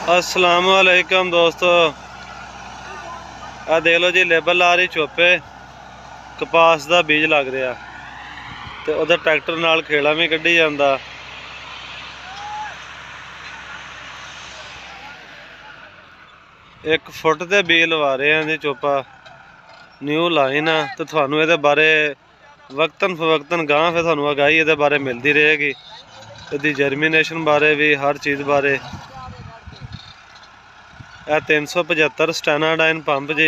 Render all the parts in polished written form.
अस्सलाम वालेकुम दोस्तों, आ देख लो जी लेबर ला रही चोपे कपास का बीज लग रहा तो उधर ट्रैक्टर नाल खेड़ा भी कढ़ी जाता। एक फुट के बीज लवा रहे हैं जी चोपा न्यू लाइन आ तो थानू ये बारे वक्तन फवक्तन गांह फिर थानू आगाही ये बारे मिलती रहेगी, इसकी जर्मीनेशन बारे भी हर चीज़ बारे। 375 स्टैनाडाइन पंप जी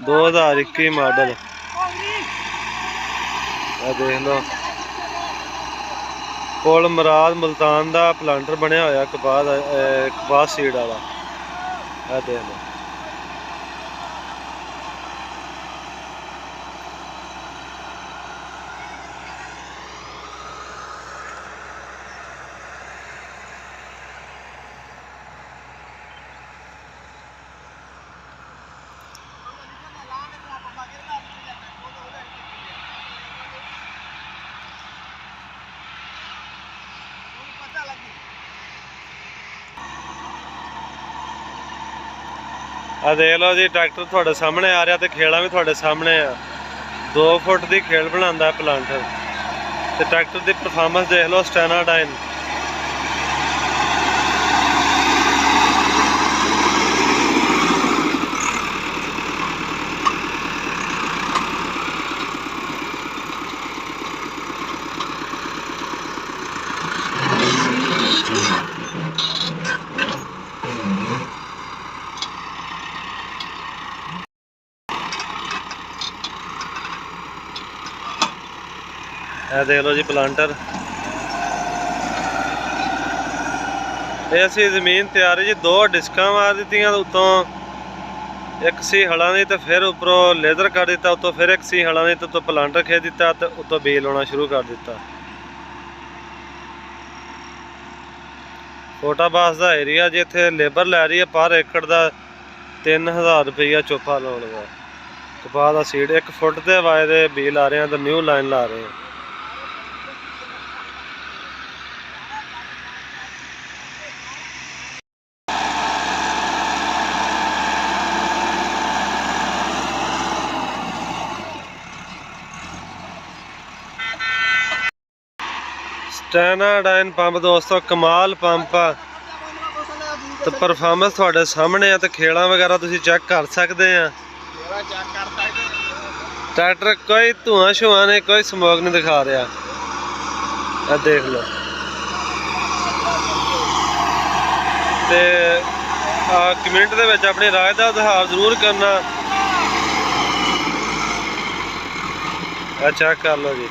2021 मॉडल। देख लो पुल मुराद मुल्तान का प्लांटर बनया होया कपास सीड वाला। देख लो देख लो जी ट्रैक्टर थोड़े सामने आ रहा तो खेड़ा भी थोड़े सामने आ। 2 फुट की खेड़ बनाता प्लांटर तो ट्रैक्टर की परफॉर्मेंस देख लो स्टैनाडाइन। देख लो जी प्लांटर ये असी जमीन तैयार जी 2 डिस्क मार दी उतों एक सी हलों की तो फिर उपरों लेदर कर दिता उतों फिर एक सी हलों की तो उतों प्लांटर खिंच दिता तो उतों बीज लाना शुरू कर दिता। कोटाबास का एरिया जी इत्थे लेबर लै रही है पर एकड़ का 3000 रुपया चोपा लाने का। कपास का सीड 1 फुट के वायदे बीज ला रहे हैं तो न्यू लाइन ला रहे हैं। स्टैनाडाइन पंप दोस्तों कमाल पंप आ तो परफॉर्मेंस थोड़े सामने तो खेड़ा वगैरह तुम चेक कर सकते हैं। ट्रैक्टर कोई धुआं शुआं नहीं कोई स्मोक नहीं दिखा रहा। देख लो ते कमेंट के अपनी राय का इजहार जरूर करना। चेक कर लो जी।